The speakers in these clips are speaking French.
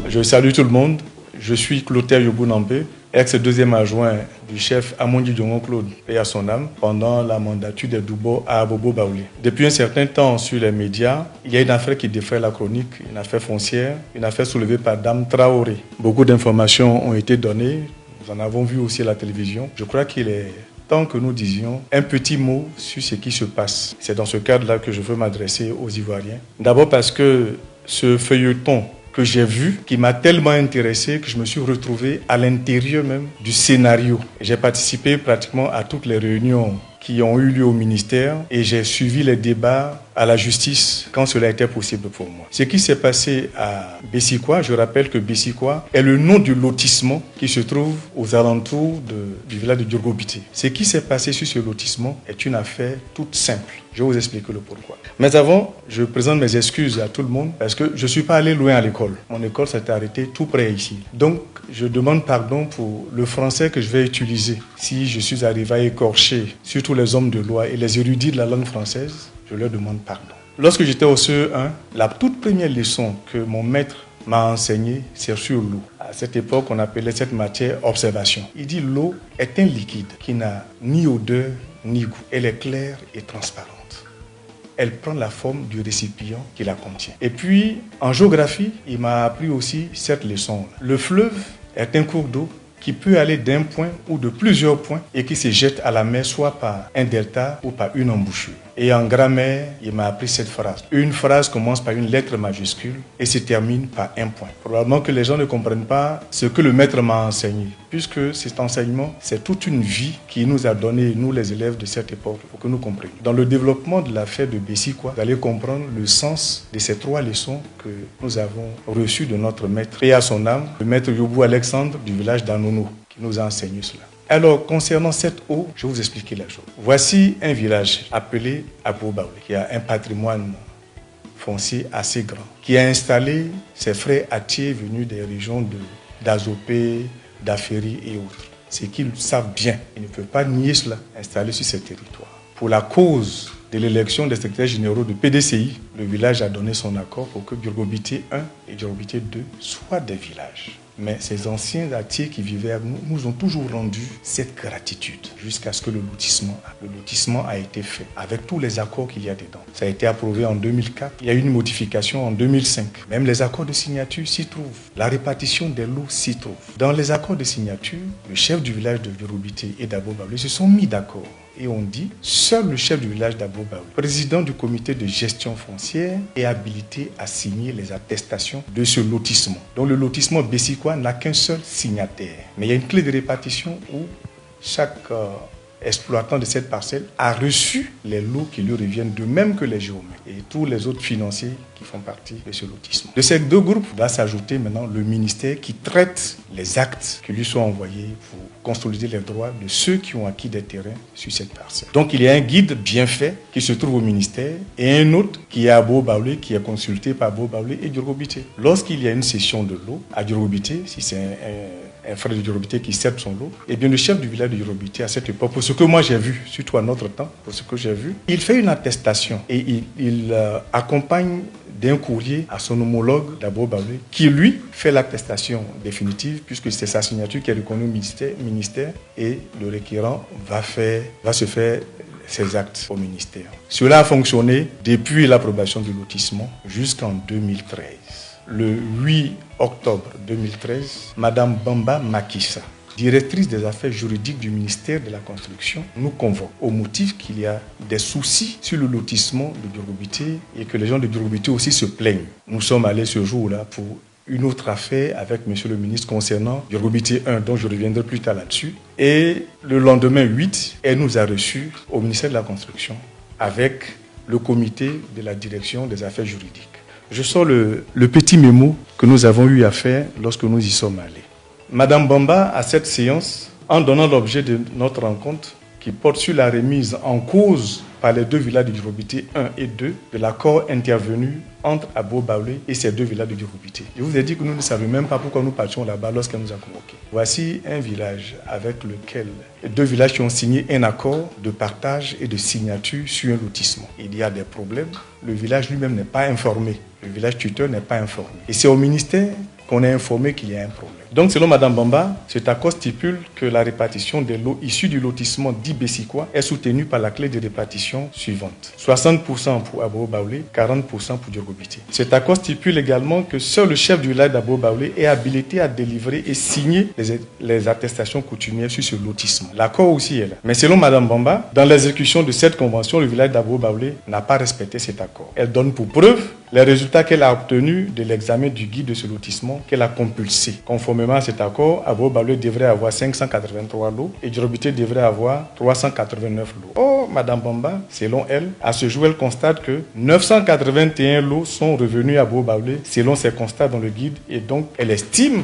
Je salue tout le monde. Je suis Clotaire Yobou Nampé, ex-deuxième adjoint du chef Amondi Diongo Claude, paix à son âme, pendant la mandature des Doubo à Abobo Baoulé. Depuis un certain temps sur les médias, il y a une affaire qui défraie la chronique, une affaire foncière, une affaire soulevée par Dame Traoré. Beaucoup d'informations ont été données, nous en avons vu aussi à la télévision. Je crois qu'il est temps que nous disions un petit mot sur ce qui se passe. C'est dans ce cadre-là que je veux m'adresser aux Ivoiriens. D'abord parce que ce feuilleton que j'ai vu, qui m'a tellement intéressé que je me suis retrouvé à l'intérieur même du scénario. J'ai participé pratiquement à toutes les réunions qui ont eu lieu au ministère et j'ai suivi les débats à la justice quand cela était possible pour moi. Ce qui s'est passé à Bessikwa, je rappelle que Bessikwa est le nom du lotissement qui se trouve aux alentours du village de Djurgobité. Ce qui s'est passé sur ce lotissement est une affaire toute simple. Je vais vous expliquer le pourquoi. Mais avant, je présente mes excuses à tout le monde parce que je ne suis pas allé loin à l'école. Mon école s'est arrêtée tout près ici. Donc, je demande pardon pour le français que je vais utiliser. Si je suis arrivé à écorcher surtout les hommes de loi et les érudits de la langue française, je leur demande pardon. Lorsque j'étais au CE1, la toute première leçon que mon maître m'a enseignée, c'est sur l'eau. À cette époque, on appelait cette matière observation. Il dit l'eau est un liquide qui n'a ni odeur ni goût. Elle est claire et transparente. Elle prend la forme du récipient qui la contient. Et puis, en géographie, il m'a appris aussi cette leçon. Le fleuve est un cours d'eau qui peut aller d'un point ou de plusieurs points et qui se jette à la mer soit par un delta ou par une embouchure. Et en grammaire, il m'a appris cette phrase. Une phrase commence par une lettre majuscule et se termine par un point. Probablement que les gens ne comprennent pas ce que le maître m'a enseigné, puisque cet enseignement, c'est toute une vie qu'il nous a donné, nous les élèves de cette époque, pour que nous comprenions. Dans le développement de l'affaire de Bessikwa, vous allez comprendre le sens de ces 3 leçons que nous avons reçues de notre maître. Et à son âme, le maître Yobou Alexandre du village d'Anono, qui nous a enseigné cela. Alors, concernant cette eau, je vais vous expliquer la chose. Voici un village appelé Abobo Baoulé, qui a un patrimoine foncier assez grand, qui a installé ses frères Atié venus des régions d'Azopé, d'Aféry et autres. C'est qu'ils savent bien, ils ne peuvent pas nier cela, installés sur ces territoires. Pour la cause de l'élection des secrétaires généraux de PDCI, le village a donné son accord pour que Djurgobité 1 et Djurgobité 2 soient des villages. Mais ces anciens Atié qui vivaient avec nous nous ont toujours rendu cette gratitude jusqu'à ce que le lotissement a été fait avec tous les accords qu'il y a dedans. Ça a été approuvé en 2004. Il y a eu une modification en 2005. Même les accords de signature s'y trouvent. La répartition des lots s'y trouve. Dans les accords de signature, le chef du village de Djurgobité et d'Abobo Baoulé se sont mis d'accord. Et on dit, seul le chef du village d'Abobo Baoulé, président du comité de gestion foncière, est habilité à signer les attestations de ce lotissement. Donc le lotissement Bessikwa n'a qu'un seul signataire. Mais il y a une clé de répartition où chaque exploitant de cette parcelle a reçu les lots qui lui reviennent, de même que les géomètres et tous les autres financiers qui font partie de ce lotissement. De ces 2 groupes va s'ajouter maintenant le ministère qui traite les actes qui lui sont envoyés pour consolider les droits de ceux qui ont acquis des terrains sur cette parcelle. Donc il y a un guide bien fait qui se trouve au ministère et un autre qui est à Abobo Baoulé, qui est consulté par Abobo Baoulé et Djurgobité. Lorsqu'il y a une cession de l'eau à Djurgobité, si c'est un frère de Djurgobité qui cède son lot, et bien le chef du village de Djurgobité à cette époque, pour ce que moi j'ai vu, surtout à notre temps, pour ce que j'ai vu, il fait une attestation et il accompagne d'un courrier à son homologue d'Abobo Baoulé qui lui fait l'attestation définitive puisque c'est sa signature qui est reconnue au ministère et le requérant va se faire ses actes au ministère. Cela a fonctionné depuis l'approbation du lotissement jusqu'en 2013. Le 8 octobre 2013, Madame Bamba Makissa, directrice des affaires juridiques du ministère de la Construction, nous convoque au motif qu'il y a des soucis sur le lotissement de Djurgobité et que les gens de Djurgobité aussi se plaignent. Nous sommes allés ce jour-là pour une autre affaire avec monsieur le ministre concernant Djurgobité 1, dont je reviendrai plus tard là-dessus. Et le lendemain 8, elle nous a reçus au ministère de la Construction avec le comité de la direction des affaires juridiques. Je sors le petit mémo que nous avons eu à faire lorsque nous y sommes allés. Madame Bamba, à cette séance, en donnant l'objet de notre rencontre, qui porte sur la remise en cause par les 2 villages de Djurgobité 1 et 2 de l'accord intervenu entre Abobo Baoulé et ces 2 villages de Djurgobité. Je vous ai dit que nous ne savions même pas pourquoi nous partions là-bas lorsqu'elle nous a convoqués. Voici un village avec lequel 2 villages qui ont signé un accord de partage et de signature sur un lotissement. Il y a des problèmes. Le village lui-même n'est pas informé. Le village tuteur n'est pas informé. Et c'est au ministère qu'on est informé qu'il y a un problème. Donc, selon Mme Bamba, cet accord stipule que la répartition des lots issus du lotissement dit Bessikwa est soutenue par la clé de répartition suivante. 60% pour Abobo Baoulé, 40% pour Diogobité. Cet accord stipule également que seul le chef du village d'Abobo Baoulé est habilité à délivrer et signer les attestations coutumières sur ce lotissement. L'accord aussi est là. Mais selon Mme Bamba, dans l'exécution de cette convention, le village d'Abobo Baoulé n'a pas respecté cet accord. Elle donne pour preuve les résultats qu'elle a obtenus de l'examen du guide de ce lotissement qu'elle a compulsé. Conformément à cet accord, Abobo Baoulé devrait avoir 583 lots et Diorobité devrait avoir 389 lots. Or, Mme Bamba, selon elle, à ce jour, elle constate que 981 lots sont revenus à Abobo Baoulé selon ses constats dans le guide et donc elle estime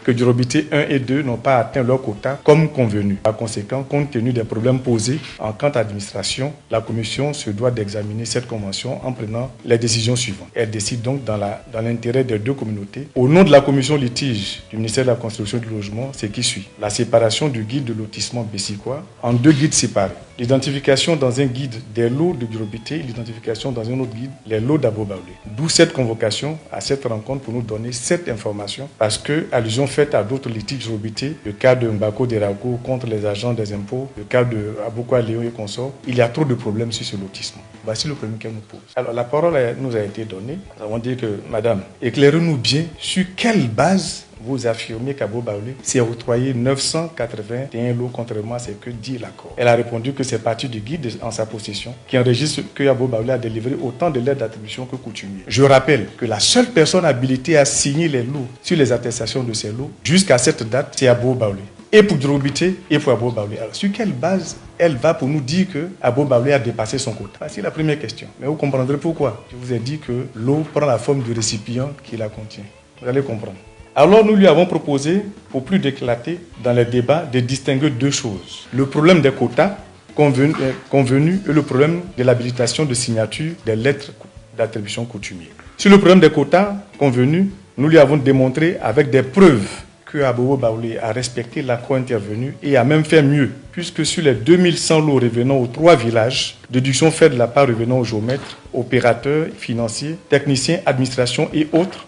que Diorobité 1 et 2 n'ont pas atteint leur quota comme convenu. Par conséquent, compte tenu des problèmes posés en quant à l'administration, la commission se doit d'examiner cette convention en prenant les décisions suivantes. Elle décide donc dans l'intérêt des deux communautés. Au nom de la commission litige du ministère de la Construction et du Logement, c'est qui suit. La séparation du guide de lotissement Bessikwa en deux guides séparés. L'identification dans un guide des lots de Diorobité, l'identification dans un autre guide, les lots d'Abobo Baoulé. D'où cette convocation à cette rencontre pour nous donner cette information parce que, allusion faite à d'autres litiges Diorobité, le cas de Mbako Derago contre les agents des impôts, le cas de Aboukoua Léo et consorts, il y a trop de problèmes sur ce lotissement. Voici le problème qu'elle nous pose. Alors la parole nous a été donnée. Nous avons dit que, madame, éclairez-nous bien sur quelle base vous affirmez qu'Abobo Baoulé s'est octroyé 981 lots contrairement à ce que dit l'accord. Elle a répondu que c'est parti du guide en sa possession qui enregistre que Abobo Baoulé a délivré autant de lettres d'attribution que coutumier. Je rappelle que la seule personne habilitée à signer les lots sur les attestations de ces lots jusqu'à cette date, c'est Abobo Baoulé. Et pour Diorobité et pour Abobo Baoulé. Alors, sur quelle base elle va pour nous dire que Abobo Baoulé a dépassé son quota? Voici la première question. Mais vous comprendrez pourquoi. Je vous ai dit que l'eau prend la forme du récipient qui la contient. Vous allez comprendre. Alors nous lui avons proposé, pour plus d'éclater dans les débats, de distinguer deux choses. Le problème des quotas convenus et le problème de l'habilitation de signature des lettres d'attribution coutumier. Sur le problème des quotas convenus, nous lui avons démontré avec des preuves que Abobo Baoulé a respecté l'accord intervenu et a même fait mieux, puisque sur les 2100 lots revenant aux 3 villages, déduction faite de la part revenant aux géomètres, opérateurs financiers, techniciens, administration et autres,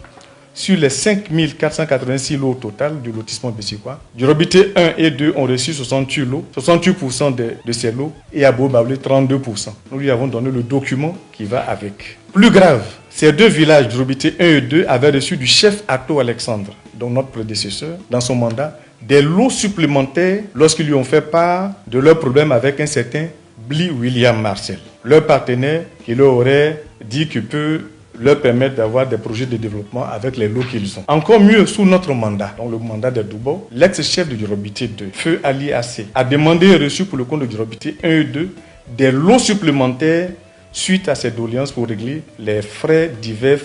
sur les 5486 lots au total du lotissement Bessikwa, Diorobité 1 et 2 ont reçu 68 lots, 68% de ces lots, et Abobo Baoulé 32%. Nous lui avons donné le document qui va avec. Plus grave, ces deux villages, Diorobité 1 et 2, avaient reçu du chef Atto Alexandre, dont notre prédécesseur, dans son mandat, des lots supplémentaires lorsqu'ils lui ont fait part de leurs problèmes avec un certain Bli William Marcel, leur partenaire qui leur aurait dit qu'il peut leur permettre d'avoir des projets de développement avec les lots qu'ils ont. Encore mieux, sous notre mandat, dans le mandat de Doubo, l'ex-chef de Diorobité 2, Feu Ali Assé, a demandé et reçu pour le compte de Diorobité 1 et 2 des lots supplémentaires suite à ces doléances pour régler les frais divers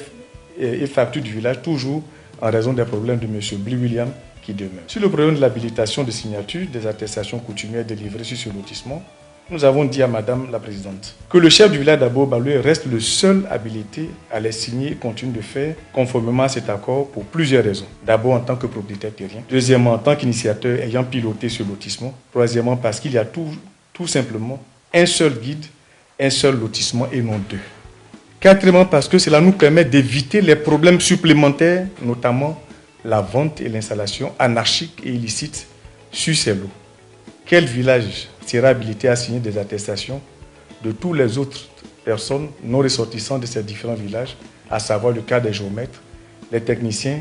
et factures du village, toujours en raison des problèmes de M. Bli William qui demeure. Sur le problème de l'habilitation de signature des attestations coutumières délivrées sur ce lotissement, nous avons dit à Madame la Présidente que le chef du village d'Abobo Baoulé reste le seul habilité à les signer et continue de faire conformément à cet accord pour plusieurs raisons. D'abord en tant que propriétaire terrien. Deuxièmement en tant qu'initiateur ayant piloté ce lotissement. Troisièmement parce qu'il y a tout simplement un seul guide, un seul lotissement et non deux. Quatrièmement parce que cela nous permet d'éviter les problèmes supplémentaires, notamment la vente et l'installation anarchique et illicite sur ces lots. Quel village sera habilité à signer des attestations de tous les autres personnes non ressortissants de ces différents villages, à savoir le cas des géomètres, les techniciens,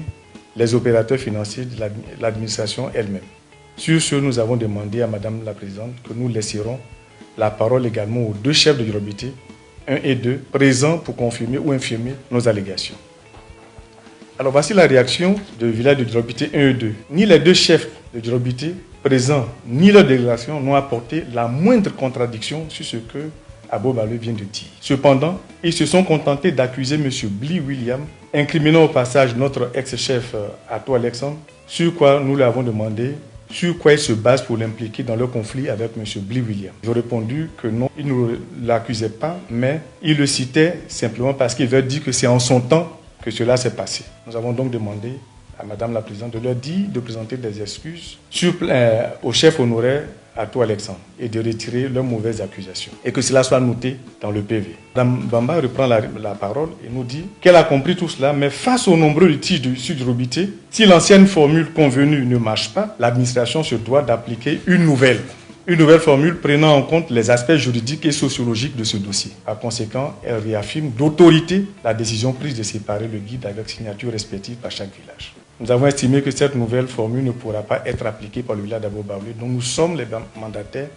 les opérateurs financiers de l'administration elle-même. Sur ce, nous avons demandé à Madame la Présidente que nous laisserons la parole également aux deux chefs de Diorobité, 1 et 2, présents pour confirmer ou infirmer nos allégations. Alors voici la réaction du village de Diorobité 1 et 2. Ni les deux chefs de Diorobité présents, ni leur délégation n'ont apporté la moindre contradiction sur ce que Abobo Baoulé vient de dire. Cependant, ils se sont contentés d'accuser M. Bli William, incriminant au passage notre ex-chef Atto Alexandre, sur quoi nous lui avons demandé sur quoi il se base pour l'impliquer dans le conflit avec M. Bli William. Ils ont répondu que non, ils ne l'accusaient pas, mais ils le citaient simplement parce qu'ils veulent dire que c'est en son temps que cela s'est passé. Nous avons donc demandé à Madame la Présidente de leur dire de présenter des excuses au chef honoraire à tout Alexandre et de retirer leurs mauvaises accusations et que cela soit noté dans le PV. Mme Bamba reprend la parole et nous dit qu'elle a compris tout cela, mais face aux nombreux litiges de Sud-Robité, si l'ancienne formule convenue ne marche pas, l'administration se doit d'appliquer une nouvelle formule prenant en compte les aspects juridiques et sociologiques de ce dossier. Par conséquent, elle réaffirme d'autorité la décision prise de séparer le guide avec signature respective par chaque village. Nous avons estimé que cette nouvelle formule ne pourra pas être appliquée par le village d'Abo Baoulé, dont nous sommes les mandataires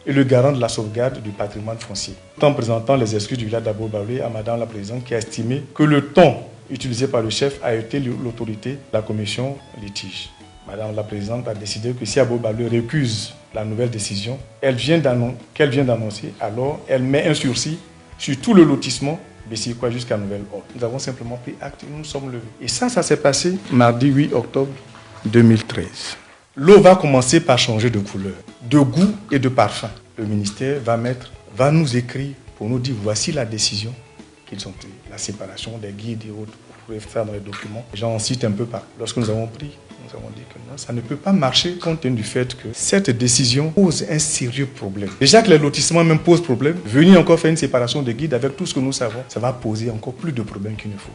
et le garant de la sauvegarde du patrimoine foncier. En présentant les excuses du village d'Abo Baoulé à Madame la Présidente qui a estimé que le ton utilisé par le chef a été l'autorité de la commission litige. Madame la Présidente a décidé que si Abo Baoulé récuse la nouvelle décision qu'elle vient d'annoncer, alors elle met un sursis sur tout le lotissement Bessikwa jusqu'à nouvel ordre. Nous avons simplement pris acte et nous nous sommes levés. Et ça s'est passé mardi 8 octobre 2013. L'eau va commencer par changer de couleur, de goût et de parfum. Le ministère va nous écrire pour nous dire voici la décision qu'ils ont prise, la séparation des guides et autres. Vous pouvez faire dans les documents. J'en cite un peu par. Lorsque nous avons pris, nous avons dit que non, ça ne peut pas marcher compte tenu du fait que cette décision pose un sérieux problème. Déjà que les lotissements même posent problème, venir encore faire une séparation des guides avec tout ce que nous savons, ça va poser encore plus de problèmes qu'il ne faut.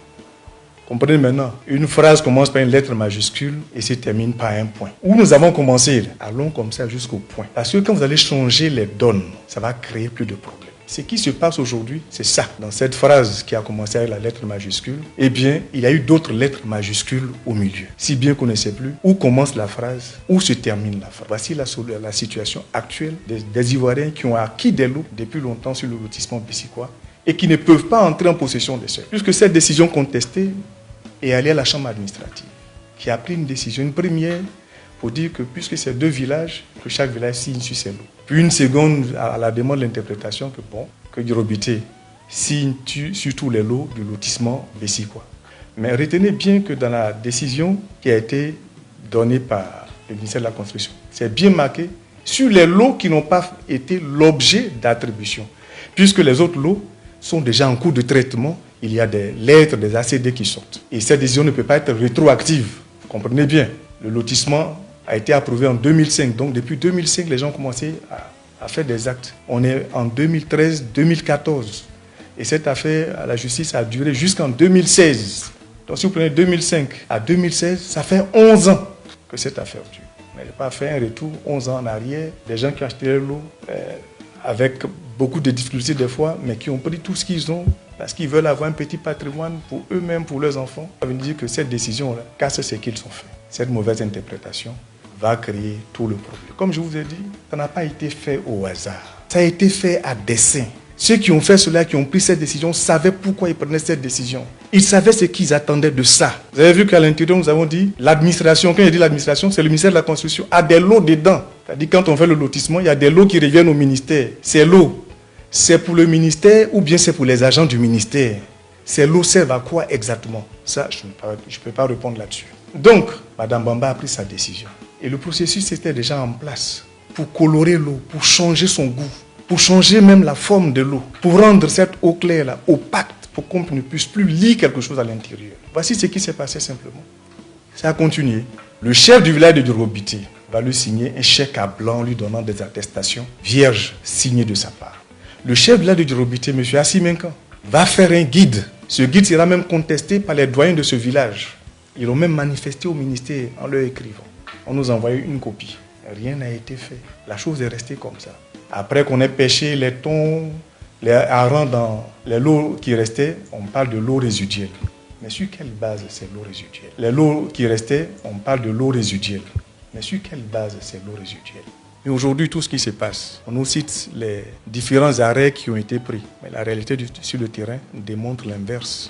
Comprenez maintenant, une phrase commence par une lettre majuscule et se termine par un point. Où nous avons commencé, allons comme ça jusqu'au point. Parce que quand vous allez changer les donnes, ça va créer plus de problèmes. Ce qui se passe aujourd'hui, c'est ça. Dans cette phrase qui a commencé avec la lettre majuscule, eh bien, il y a eu d'autres lettres majuscules au milieu. Si bien qu'on ne sait plus où commence la phrase, où se termine la phrase. Voici la situation actuelle des Ivoiriens qui ont acquis des lots depuis longtemps sur le lotissement Bessikwa et qui ne peuvent pas entrer en possession des seuils. Puisque cette décision contestée est allée à la chambre administrative, qui a pris une décision, une première, pour dire que puisque c'est 2 villages, que chaque village signe sur ses lots. Puis une seconde à la demande de l'interprétation que Djirobité signe sur tous les lots du lotissement Bessikwa. Mais retenez bien que dans la décision qui a été donnée par le ministère de la Construction, c'est bien marqué sur les lots qui n'ont pas été l'objet d'attribution. Puisque les autres lots sont déjà en cours de traitement, il y a des lettres, des ACD qui sortent. Et cette décision ne peut pas être rétroactive. Vous comprenez bien, le lotissement a été approuvé en 2005. Donc depuis 2005, les gens ont commencé à faire des actes. On est en 2013-2014. Et cette affaire à la justice a duré jusqu'en 2016. Donc si vous prenez 2005 à 2016, ça fait 11 ans que cette affaire dure. On n'a pas fait un retour 11 ans en arrière. Des gens qui ont acheté l'eau avec beaucoup de difficultés des fois, mais qui ont pris tout ce qu'ils ont parce qu'ils veulent avoir un petit patrimoine pour eux-mêmes, pour leurs enfants. Ça veut dire que cette décision-là casse ce qu'ils ont fait. Cette mauvaise interprétation va créer tout le problème. Comme je vous ai dit, ça n'a pas été fait au hasard. Ça a été fait à dessein. Ceux qui ont fait cela, qui ont pris cette décision, savaient pourquoi ils prenaient cette décision. Ils savaient ce qu'ils attendaient de ça. Vous avez vu qu'à l'intérieur, nous avons dit, l'administration, quand je dis l'administration, c'est le ministère de la Construction, a des lots dedans. C'est-à-dire quand on fait le lotissement, il y a des lots qui reviennent au ministère. Ces lots, c'est pour le ministère ou bien c'est pour les agents du ministère. Ces lots servent à quoi exactement? Ça, je ne peux pas répondre là-dessus. Donc, Mme Bamba a pris sa décision. Et le processus était déjà en place pour colorer l'eau, pour changer son goût, pour changer même la forme de l'eau, pour rendre cette eau claire-là opaque, pour qu'on ne puisse plus lire quelque chose à l'intérieur. Voici ce qui s'est passé simplement. Ça a continué. Le chef du village de Djirobité va lui signer un chèque à blanc lui donnant des attestations vierges signées de sa part. Le chef du village de Djirobité, M. Assimenkan, va faire un guide. Ce guide sera même contesté par les doyens de ce village. Ils ont même manifesté au ministère en leur écrivant. On nous a envoyé une copie. Rien n'a été fait. La chose est restée comme ça. Après qu'on ait pêché les thons, les harengs dans les lots qui restaient, on parle de l'eau résiduelle. Mais sur quelle base c'est l'eau résiduelle? Les lots qui restaient, on parle de l'eau résiduelle. Mais sur quelle base c'est l'eau résiduelle? Et aujourd'hui, tout ce qui se passe, on nous cite les différents arrêts qui ont été pris. Mais la réalité sur le terrain démontre l'inverse.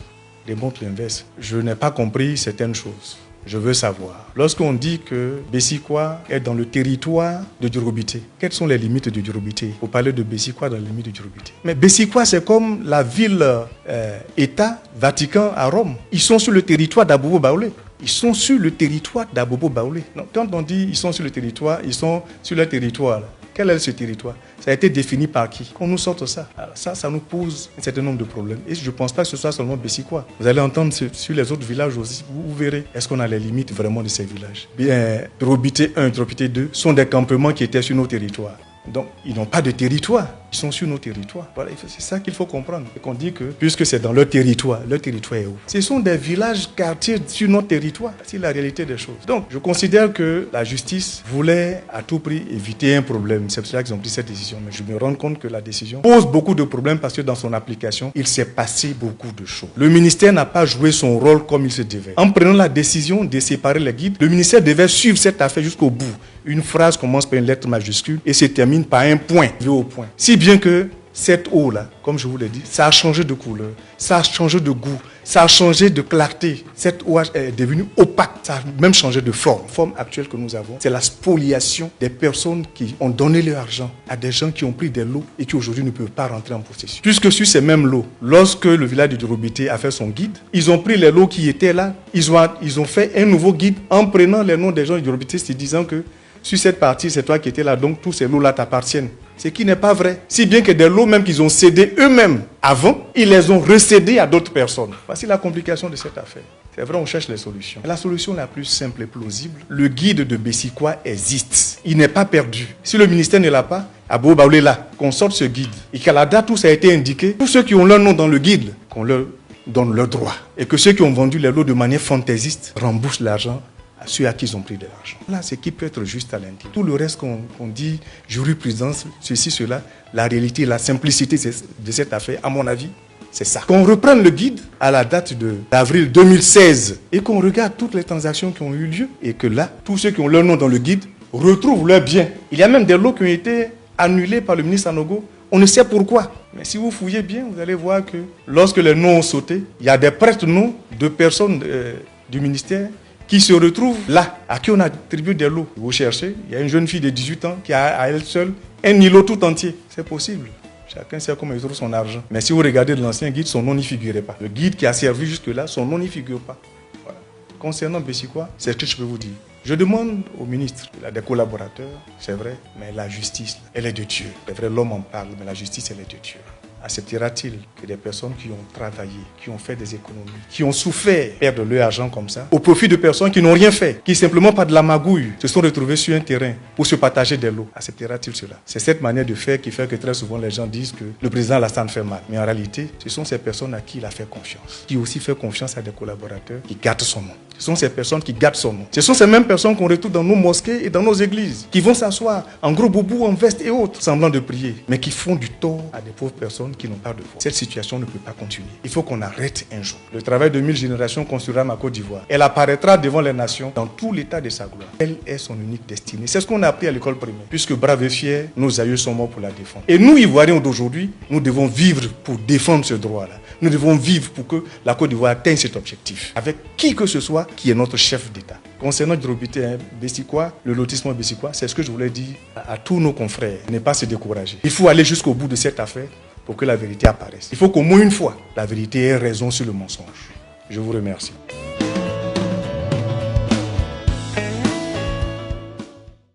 Je n'ai pas compris certaines choses. Je veux savoir. Lorsqu'on dit que Bessikwa est dans le territoire de Djirobité, quelles sont les limites de Djirobité? Vous parlez de Bessikwa dans les limites de Djirobité. Mais Bessikwa, c'est comme la ville-État Vatican à Rome. Ils sont sur le territoire d'Abobo Baoulé. Ils sont sur le territoire d'Abobo Baoulé. Quand on dit ils sont sur le territoire, ils sont sur le territoire. Quel est ce territoire? Ça a été défini par qui? Qu'on nous sorte ça. Alors ça nous pose un certain nombre de problèmes. Et je ne pense pas que ce soit seulement Bessikwa. Vous allez entendre sur les autres villages aussi. Vous verrez. Est-ce qu'on a les limites vraiment de ces villages? Bien, Djirobité 1, Djirobité 2 sont des campements qui étaient sur nos territoires. Donc, ils n'ont pas de territoire. Ils sont sur nos territoires. Voilà, c'est ça qu'il faut comprendre. Et qu'on dit que, puisque c'est dans leur territoire est où? Ce sont des villages, quartiers sur notre territoire. C'est la réalité des choses. Donc, je considère que la justice voulait à tout prix éviter un problème. C'est pour cela qu'ils ont pris cette décision. Mais je me rends compte que la décision pose beaucoup de problèmes parce que dans son application, il s'est passé beaucoup de choses. Le ministère n'a pas joué son rôle comme il se devait. En prenant la décision de séparer les guides, le ministère devait suivre cette affaire jusqu'au bout. Une phrase commence par une lettre majuscule et se termine par un point, vu au point. Si bien que cette eau-là, comme je vous l'ai dit, ça a changé de couleur, ça a changé de goût, ça a changé de clarté. Cette eau est devenue opaque, ça a même changé de forme. La forme actuelle que nous avons, c'est la spoliation des personnes qui ont donné leur argent à des gens qui ont pris des lots et qui aujourd'hui ne peuvent pas rentrer en possession. Puisque sur ces mêmes lots, lorsque le village de Djorobité a fait son guide, ils ont pris les lots qui étaient là, ils ont fait un nouveau guide en prenant les noms des gens de Djorobité, se disant que sur cette partie, c'est toi qui étais là, donc tous ces lots-là t'appartiennent. Ce qui n'est pas vrai. Si bien que des lots même qu'ils ont cédés eux-mêmes avant, ils les ont recédés à d'autres personnes. Voici la complication de cette affaire. C'est vrai, on cherche les solutions. La solution la plus simple et plausible, le guide de Bessikwa existe. Il n'est pas perdu. Si le ministère ne l'a pas, Abobo Baoulé là, qu'on sorte ce guide. Et qu'à la date où ça a été indiqué, tous ceux qui ont leur nom dans le guide, qu'on leur donne leur droit. Et que ceux qui ont vendu les lots de manière fantaisiste remboursent l'argent à ceux à qui ils ont pris de l'argent. Là, c'est qui peut être juste à l'intérieur. Tout le reste qu'on dit, jurisprudence, ceci, cela, la réalité, la simplicité de cette affaire, à mon avis, c'est ça. Qu'on reprenne le guide à la date d'avril 2016 et qu'on regarde toutes les transactions qui ont eu lieu et que là, tous ceux qui ont leur nom dans le guide retrouvent leurs biens. Il y a même des lots qui ont été annulés par le ministre Sanogo. On ne sait pourquoi. Mais si vous fouillez bien, vous allez voir que lorsque les noms ont sauté, il y a des prête-noms de personnes du ministère qui se retrouvent là, à qui on attribue des lots. Vous cherchez, il y a une jeune fille de 18 ans qui a à elle seule un îlot tout entier. C'est possible. Chacun sait comment il trouve son argent. Mais si vous regardez de l'ancien guide, son nom n'y figurait pas. Le guide qui a servi jusque-là, son nom n'y figure pas. Voilà. Concernant Bessikwa, c'est ce que je peux vous dire. Je demande au ministre, il a des collaborateurs, c'est vrai, mais la justice, elle est de Dieu. C'est vrai, l'homme en parle, mais la justice, elle est de Dieu. Acceptera-t-il que des personnes qui ont travaillé, qui ont fait des économies, qui ont souffert perdre leur argent comme ça, au profit de personnes qui n'ont rien fait, qui simplement par de la magouille se sont retrouvées sur un terrain pour se partager des lots? Acceptera-t-il cela? C'est cette manière de faire qui fait que très souvent les gens disent que le président Alassane fait mal. Mais en réalité, ce sont ces personnes à qui il a fait confiance, qui aussi fait confiance à des collaborateurs qui gardent son nom. Ce sont ces personnes qui gardent son nom. Ce sont ces mêmes personnes qu'on retrouve dans nos mosquées et dans nos églises, qui vont s'asseoir en gros boubou, en veste et autres, semblant de prier, mais qui font du tort à des pauvres personnes qui n'ont pas de foi. Cette situation ne peut pas continuer. Il faut qu'on arrête un jour. Le travail de 1000 générations construira ma Côte d'Ivoire. Elle apparaîtra devant les nations dans tout l'état de sa gloire. Elle est son unique destinée. C'est ce qu'on a appris à l'école primaire. Puisque braves et fiers, nos aïeux sont morts pour la défendre. Et nous, Ivoiriens d'aujourd'hui, nous devons vivre pour défendre ce droit-là. Nous devons vivre pour que la Côte d'Ivoire atteigne cet objectif. Avec qui que ce soit qui est notre chef d'État. Concernant Djorobité, Bessikwa, le lotissement Bessikwa, c'est ce que je voulais dire à tous nos confrères. Ne pas se décourager. Il faut aller jusqu'au bout de cette affaire pour que la vérité apparaisse. Il faut qu'au moins une fois, la vérité ait raison sur le mensonge. Je vous remercie.